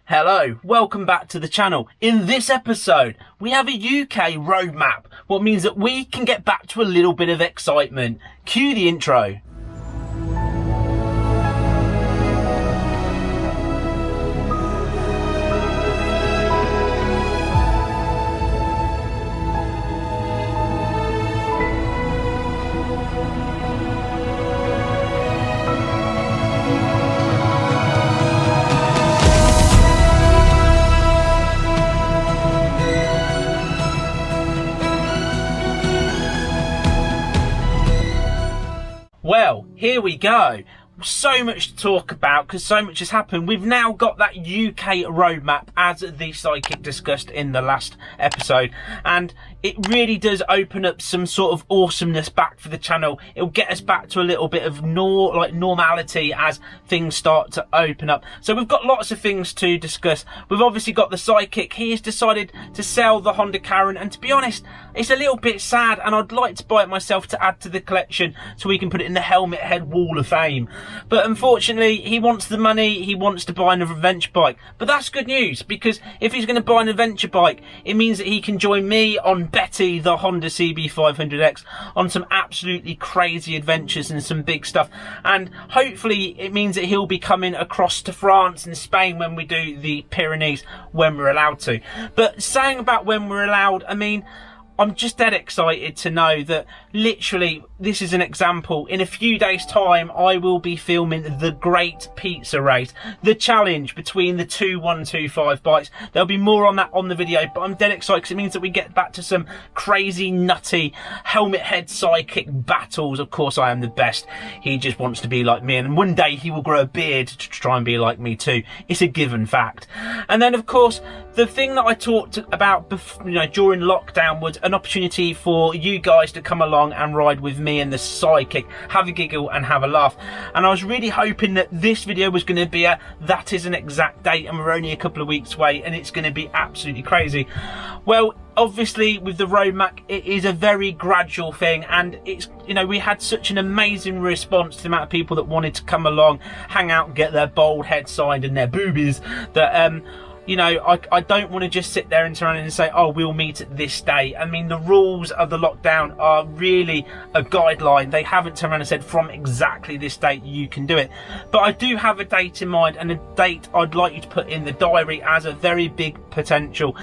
Hello, welcome back to the channel. In this episode, we have a UK roadmap, what means that we can get back to a little bit of excitement. Cue the intro. Well, here we go. So much to talk about because so much has happened. We've now got that UK roadmap as the Sidekick discussed in the last episode, and it really does open up some sort of awesomeness back for the channel. It'll get us back to a little bit of normality as things start to open up. So we've got lots of things to discuss. We've obviously got the Sidekick. He has decided to sell the Honda Karen, and to be honest, it's a little bit sad, and I'd like to buy it myself to add to the collection so we can put it in the Helmet Head Wall of Fame. But unfortunately, he wants the money, he wants to buy an adventure bike. But that's good news, because if he's going to buy an adventure bike, it means that he can join me on Betty, the Honda CB500X, on some absolutely crazy adventures and some big stuff. And hopefully it means that he'll be coming across to France and Spain when we do the Pyrenees, when we're allowed to. But saying about when we're allowed, I mean, I'm just dead excited to know that literally, this is an example. In a few days' time, I will be filming the Great Pizza Race, the challenge between the two 125 bikes. There'll be more on that on the video, but I'm dead excited because it means that we get back to some crazy, nutty, helmet head Sidekick battles. Of course, I am the best. He just wants to be like me, and one day he will grow a beard to try and be like me too. It's a given fact. And then, of course, the thing that I talked about before, during lockdown was an opportunity for you guys to come along and ride with me and the Sidekick, have a giggle and have a laugh. And I was really hoping that this video was going to be that is an exact date, and we're only a couple of weeks away, and it's going to be absolutely crazy. Well, obviously with the roadmap, it is a very gradual thing, and it's, we had such an amazing response to the amount of people that wanted to come along, hang out and get their bald head signed and their boobies, that I don't want to just sit there and turn around and say, oh, we'll meet at this day. I mean, the rules of the lockdown are really a guideline. They haven't turned around and said from exactly this date you can do it. But I do have a date in mind, and a date I'd like you to put in the diary as a very big potential.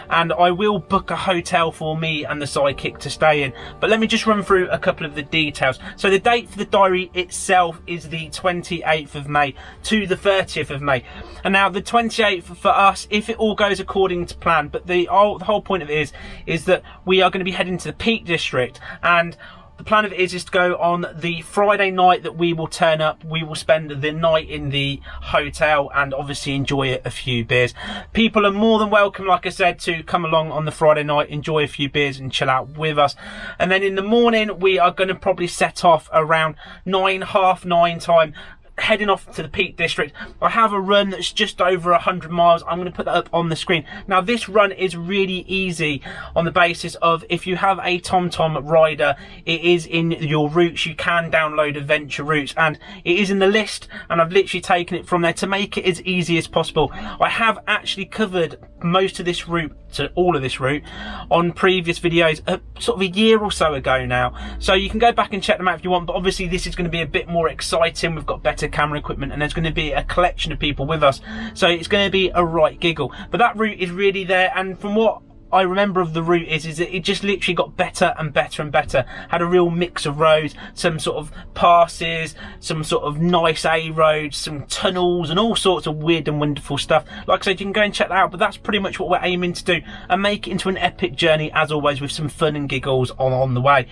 And I will book a hotel for me and the Sidekick to stay in. But let me just run through a couple of the details. So the date for the diary itself is the 28th of May to the 30th of May. And now the 28th for us, if it all goes according to plan, but the whole point of it is that we are going to be heading to the Peak District, and the plan of it is to go on the Friday night that we will turn up. We will spend the night in the hotel and obviously enjoy a few beers. People are more than welcome, like I said, to come along on the Friday night, enjoy a few beers and chill out with us. And then in the morning, we are going to probably set off around 9:30 time, heading off to the Peak District. I have a run that's just over 100 miles. I'm going to put that up on the screen. Now, this run is really easy on the basis of if you have a TomTom rider, it is in your routes. You can download adventure routes, and it is in the list, and I've literally taken it from there to make it as easy as possible. I have actually covered most of this route, to all of this route, on previous videos sort of a year or so ago now, so you can go back and check them out if you want. But obviously this is going to be a bit more exciting. We've got better camera equipment, and there's going to be a collection of people with us, so it's going to be a right giggle. But that route is really there, and from what I remember of the route is that it just literally got better and better and better. Had a real mix of roads, some sort of passes, some sort of nice A roads, some tunnels, and all sorts of weird and wonderful stuff. Like I said, you can go and check that out, but that's pretty much what we're aiming to do, and make it into an epic journey, as always, with some fun and giggles on the way.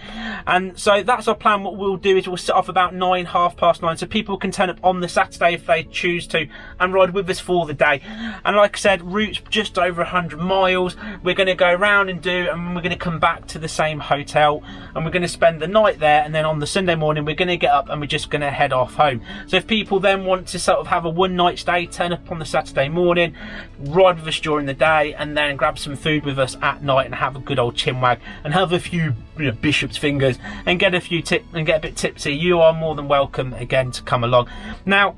And so that's our plan. What we'll do is we'll set off about 9:30, so people can turn up on the Saturday if they choose to, and ride with us for the day. And like I said, route's just over 100 miles. We're going to go around and we're going to come back to the same hotel, and we're going to spend the night there, and then on the Sunday morning we're going to get up and we're just going to head off home. So if people then want to sort of have a one night stay, turn up on the Saturday morning, ride with us during the day, and then grab some food with us at night and have a good old chinwag and have a few bishop's fingers and get a bit tipsy, you are more than welcome again to come along. Now,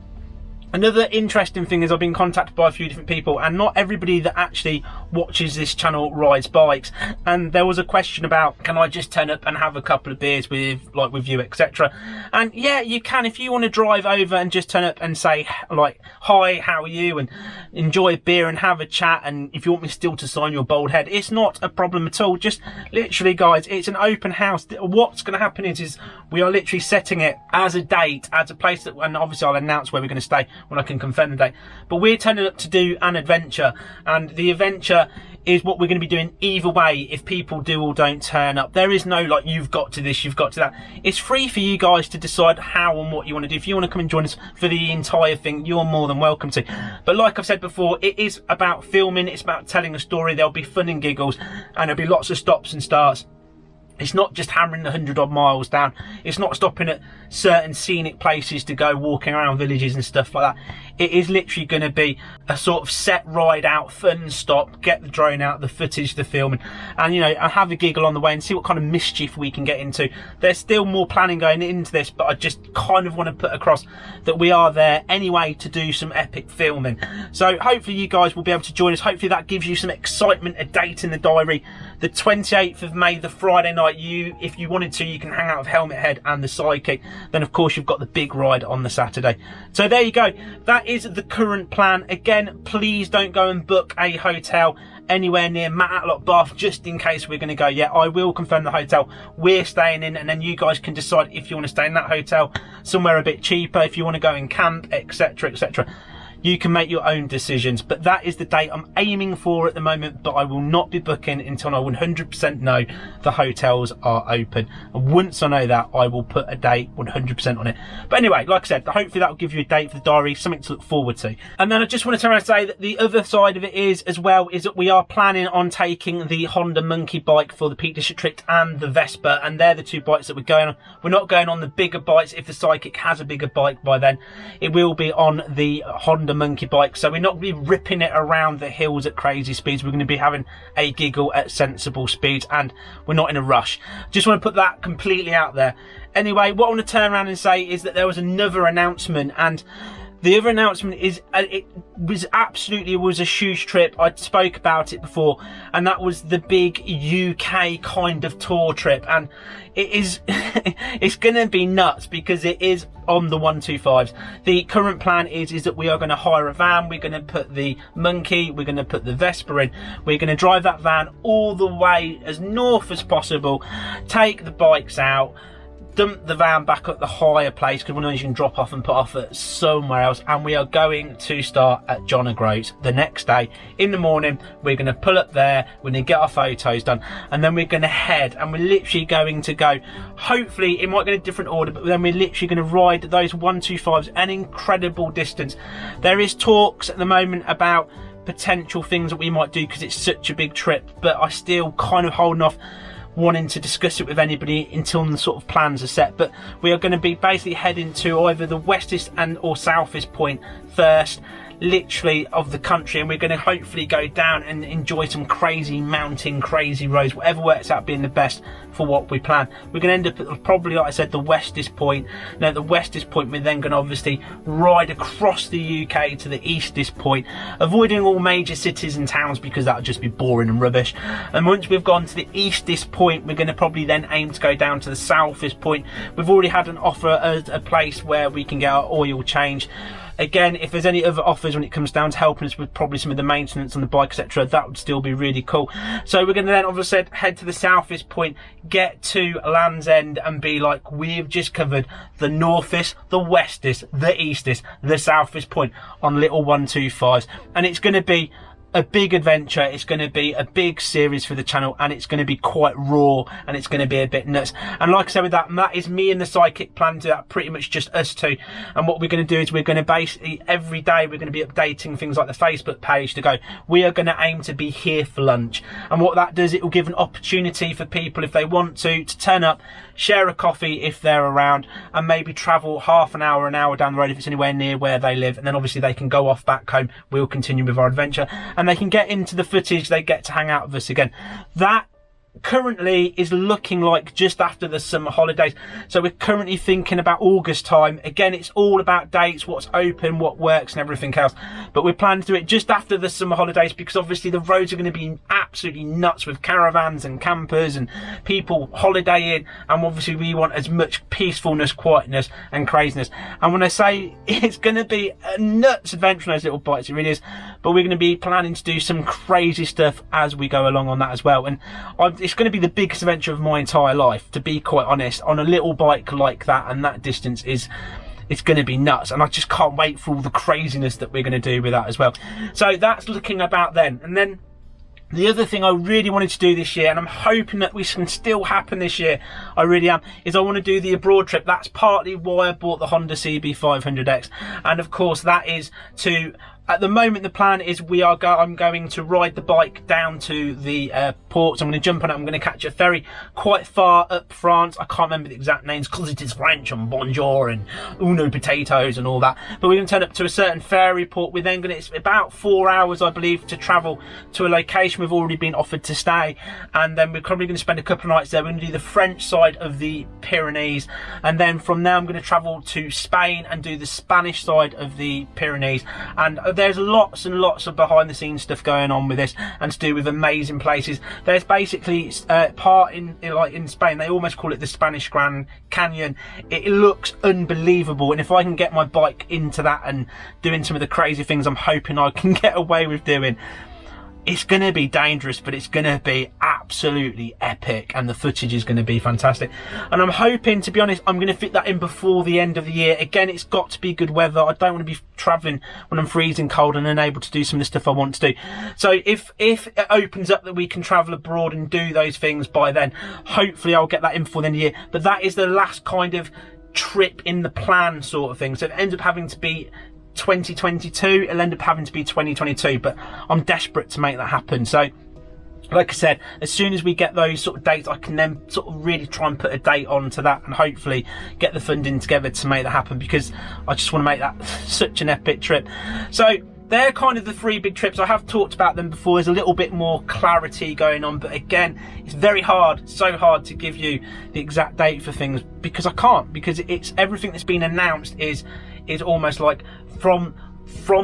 Another interesting thing is I've been contacted by a few different people, and not everybody that actually watches this channel rides bikes. And there was a question about, can I just turn up and have a couple of beers with you, etc. And yeah, you can. If you want to drive over and just turn up and say like, hi, how are you, and enjoy a beer and have a chat, and if you want me still to sign your bald head, it's not a problem at all. Just literally, guys, it's an open house. What's going to happen is we are literally setting it as a date, as a place that, and obviously I'll announce where we're going to stay when I can confirm the date, but we're turning up to do an adventure, and the adventure is what we're going to be doing either way. If people do or don't turn up, there is no like, you've got to this, you've got to that. It's free for you guys to decide how and what you want to do. If you want to come and join us for the entire thing, you're more than welcome to. But like I've said before, it is about filming, it's about telling a story. There'll be fun and giggles, and there'll be lots of stops and starts. It's not just hammering the 100 odd miles down. It's not stopping at certain scenic places to go walking around villages and stuff like that. It is literally going to be a sort of set ride out, fun stop, get the drone out, the footage, the filming, and you know, and have a giggle on the way and see what kind of mischief we can get into. There's still more planning going into this, but I just kind of want to put across that we are there anyway to do some epic filming. So hopefully you guys will be able to join us. Hopefully that gives you some excitement, a date in the diary. The 28th of May, the Friday night, if you wanted to, you can hang out with Helmet Head and the Sidekick. Then of course you've got the big ride on the Saturday. So there you go. That is the current plan. Again, please don't go and book a hotel anywhere near Matlock Bath, just in case we're going to go. Yeah, I will confirm the hotel we're staying in, and then you guys can decide if you want to stay in that hotel somewhere a bit cheaper, if you want to go and camp, etc, etc. You can make your own decisions, but that is the date I'm aiming for at the moment. But I will not be booking until I 100% know the hotels are open. And once I know that, I will put a date 100% on it. But anyway, like I said, hopefully that will give you a date for the diary, something to look forward to. And then I just want to turn around and say that the other side of it is as well, is that we are planning on taking the Honda Monkey bike for the Peak District and the Vespa, and they're the two bikes that we're going on. We're not going on the bigger bikes. If the Sidekick has a bigger bike by then, it will be on the Honda Monkey bike. So we're not going to be ripping it around the hills at crazy speeds. We're going to be having a giggle at sensible speeds, and we're not in a rush. Just want to put that completely out there. Anyway, what I want to turn around and say is that there was another announcement, and the other announcement is it was a huge trip. I spoke about it before, and that was the big UK kind of tour trip, and it is it's going to be nuts because it is on the 125s. The current plan is that we are going to hire a van. We're going to put the Monkey, we're going to put the Vespa in. We're going to drive that van all the way as north as possible, take the bikes out, dump the van back at the higher place, because we're not even drop off and put off at somewhere else, and we are going to start at John O'Groats the next day in the morning. We're going to pull up there, we're going to get our photos done, and then we're going to head, and we're literally going to go, hopefully it might go in a different order, but then we're literally going to ride those 125s an incredible distance. There is talks at the moment about potential things that we might do because it's such a big trip, but I still kind of holding off wanting to discuss it with anybody until the sort of plans are set. But we are going to be basically heading to either the westest and or southest point first, literally, of the country, and we're going to hopefully go down and enjoy some crazy mountain, crazy roads, whatever works out being the best for what we plan. We're going to end up at probably, like I said, the westest point. Now the westest point, we're then going to obviously ride across the UK to the eastest point, avoiding all major cities and towns because that would just be boring and rubbish. And once we've gone to the eastest point, we're going to probably then aim to go down to the southest point. We've already had an offer at a place where we can get our oil changed. Again, if there's any other offers when it comes down to helping us with probably some of the maintenance on the bike, etc., that would still be really cool. So we're going to then obviously head to the southest point, get to Land's End, and be like, we've just covered the northest, the westest, the eastest, the southest point on little 125s, and it's going to be a big adventure. It's going to be a big series for the channel, and it's going to be quite raw, and it's going to be a bit nuts. And like I said, with that is me and the Sidekick plan to that, pretty much just us two. And what we're going to do is we're going to basically every day we're going to be updating things like the Facebook page to go, we are going to aim to be here for lunch. And what that does, it will give an opportunity for people, if they want to turn up, share a coffee if they're around, and maybe travel half an hour down the road if it's anywhere near where they live, and then obviously they can go off back home. We'll continue with our adventure, and they can get into the footage, they get to hang out with us again. That currently is looking like just after the summer holidays. So we're currently thinking about August time. Again, it's all about dates, what's open, what works and everything else. But we're planning to do it just after the summer holidays, because obviously the roads are going to be absolutely nuts with caravans and campers and people holidaying. And obviously we want as much peacefulness, quietness and craziness. And when I say it's going to be a nuts adventure on those little bikes, it really is. But we're going to be planning to do some crazy stuff as we go along on that as well. And it's going to be the biggest adventure of my entire life, to be quite honest, on a little bike like that, and that distance it's going to be nuts, and I just can't wait for all the craziness that we're going to do with that as well. So that's looking about then. And then the other thing I really wanted to do this year, and I'm hoping that we can still happen this year, I really am, is I want to do the abroad trip. That's partly why I bought the Honda CB500X, and of course that is to, at the moment the plan is I'm going to ride the bike down to the ports. I'm going to jump on it. I'm going to catch a ferry quite far up France. I can't remember the exact names because it is French, and bonjour and uno potatoes and all that. But we're going to turn up to a certain ferry port. We're then going to, it's about 4 hours, I believe, to travel to a location we've already been offered to stay. And then we're probably going to spend a couple of nights there. We're going to do the French side of the Pyrenees. And then from there, I'm going to travel to Spain and do the Spanish side of the Pyrenees. And there's lots and lots of behind the scenes stuff going on with this, and to do with amazing places. There's basically part in Spain, they almost call it the Spanish Grand Canyon. It looks unbelievable, and if I can get my bike into that and doing some of the crazy things I'm hoping I can get away with doing, it's going to be dangerous, but it's going to be absolutely epic, and the footage is going to be fantastic. And I'm hoping, to be honest, I'm going to fit that in before the end of the year. Again, it's got to be good weather. I don't want to be travelling when I'm freezing cold and unable to do some of the stuff I want to do. So if it opens up that we can travel abroad and do those things by then, hopefully I'll get that in before the end of the year. But that is the last kind of trip in the plan sort of thing. So it ends up having to be 2022, it'll end up having to be 2022, but I'm desperate to make that happen. So like I said, as soon as we get those sort of dates, I can then sort of really try and put a date on to that, and hopefully get the funding together to make that happen, because I just want to make that such an epic trip. So they're kind of the three big trips. I have talked about them before. There's a little bit more clarity going on, but again, it's very hard, so hard to give you the exact date for things, because I can't, because it's everything that's been announced is almost like from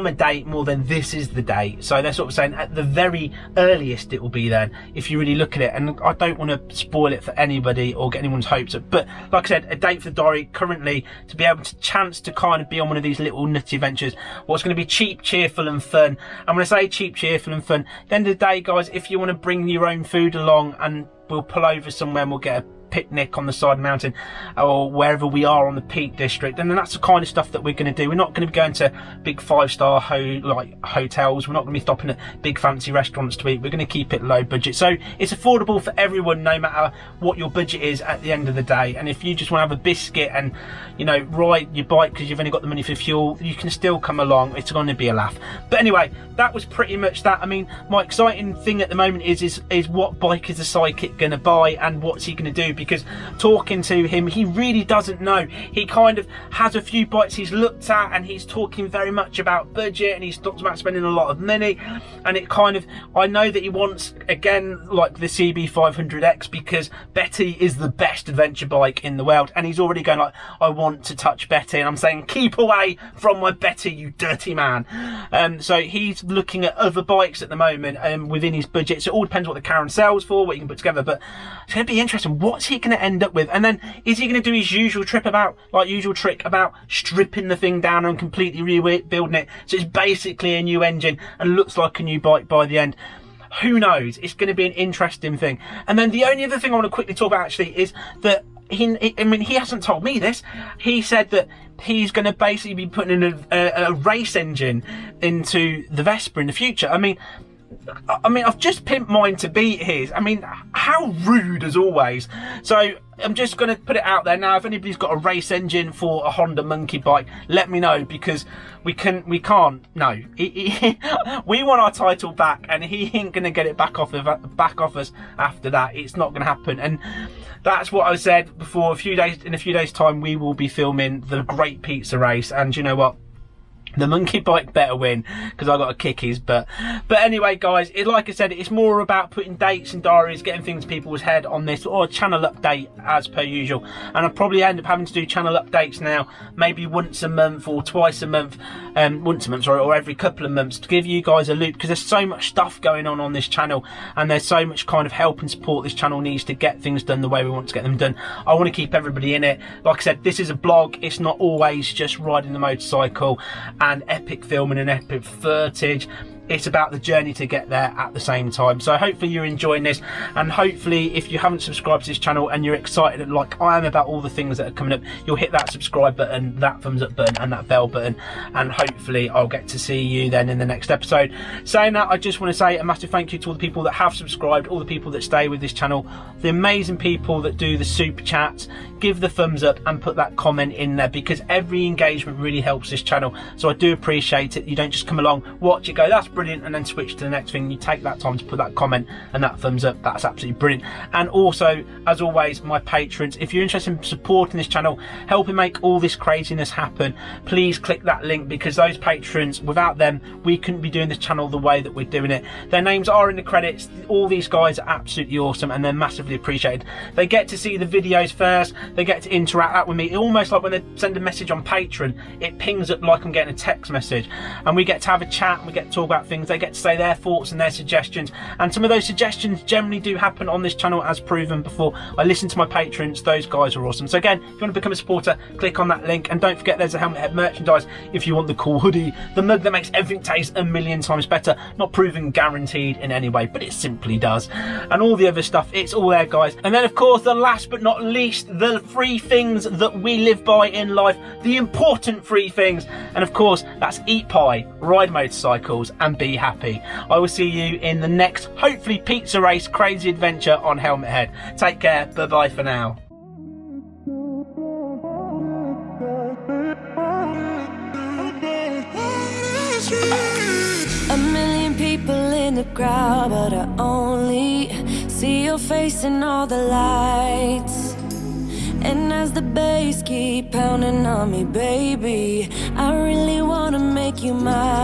a date more than this is the date. So they're sort of saying at the very earliest it will be then, if you really look at it. And I don't want to spoil it for anybody or get anyone's hopes up, but like I said, a date for the diary currently, to be able to chance to kind of be on one of these little nutty adventures, what's going to be cheap, cheerful and fun. And when I say cheap, cheerful and fun, at the end of the day, guys, if you want to bring your own food along, and we'll pull over somewhere and we'll get a picnic on the side of the mountain or wherever we are on the Peak District, and then that's the kind of stuff that we're going to do. We're not going to be going to big 5-star hotels. We're not going to be stopping at big fancy restaurants to eat. We're going to keep it low budget, so it's affordable for everyone, no matter what your budget is at the end of the day. And if you just want to have a biscuit and, you know, ride your bike because you've only got the money for fuel, you can still come along. It's going to be a laugh. But anyway, that was pretty much that. I mean, my exciting thing at the moment is what bike is the Sidekick going to buy, and what's he going to do? Because talking to him, he really doesn't know. He kind of has a few bikes he's looked at, and he's talking very much about budget, and he's talked about spending a lot of money, and it kind of, I know that he wants, again, like the CB500X, because Betty is the best adventure bike in the world, and he's already going like, I want to touch Betty, and I'm saying, keep away from my Betty, you dirty man. So he's looking at other bikes at the moment within his budget. So it all depends what the Karen sells for, what you can put together, but it's going to be interesting. What's he going to end up with? And then is he going to do his usual trick about stripping the thing down and completely rebuilding it so it's basically a new engine and looks like a new bike by the end? Who knows? It's going to be an interesting thing. And then the only other thing I want to quickly talk about actually is that he hasn't told me this. He said that he's going to basically be putting in a race engine into the Vespa in the future. I mean, I've just pimped mine to beat his. I mean, how rude as always. So I'm just going to put it out there now. If anybody's got a race engine for a Honda Monkey bike, let me know, because we can't. No, we want our title back, and he ain't going to get it back off us after that. It's not going to happen. And that's what I said before. In a few days time, we will be filming the Great Pizza Race, and you know what? The monkey bike better win, because I got a kick his butt. But anyway, guys, like I said, it's more about putting dates and diaries, getting things in people's head on this, or a channel update as per usual. And I'll probably end up having to do channel updates now, maybe once a month or twice a month, or every couple of months, to give you guys a loop, because there's so much stuff going on this channel, and there's so much kind of help and support this channel needs to get things done the way we want to get them done. I want to keep everybody in it. Like I said, this is a blog. It's not always just riding the motorcycle and epic filming and epic footage. It's about the journey to get there at the same time. So hopefully you're enjoying this, and hopefully if you haven't subscribed to this channel and you're excited like I am about all the things that are coming up, you'll hit that subscribe button, that thumbs up button and that bell button, and hopefully I'll get to see you then in the next episode. Saying that, I just want to say a massive thank you to all the people that have subscribed, all the people that stay with this channel, the amazing people that do the super chats, give the thumbs up and put that comment in there, because every engagement really helps this channel. So I do appreciate it. You don't just come along, watch it, go that's brilliant, and then switch to the next thing. You take that time to put that comment and that thumbs up. That's absolutely brilliant. And also, as always, my patrons, if you're interested in supporting this channel, helping make all this craziness happen, please click that link, because those patrons, without them we couldn't be doing this channel the way that we're doing it. Their names are in the credits. All these guys are absolutely awesome and they're massively appreciated. They get to see the videos first, they get to interact with me, almost like when they send a message on Patreon, it pings up like I'm getting a text message, and we get to have a chat and we get to talk about things. They get to say their thoughts and their suggestions, and some of those suggestions generally do happen on this channel, as proven before. I listen to my patrons, those guys are awesome. So again, if you want to become a supporter, click on that link, and don't forget there's a Helmet Head merchandise if you want the cool hoodie, the mug that makes everything taste a million times better, not proven guaranteed in any way, but it simply does, and all the other stuff, it's all there, guys. And then of course, the last but not least, the free things that we live by in life, the important free things, and of course that's eat pie, ride motorcycles and be happy. I will see you in the next, hopefully pizza race crazy adventure on Helmet Head. Take care, bye bye for now. A million people in the crowd, but I only see your face in all the lights. And as the bass keep pounding on me, baby, I really wanna make you mine.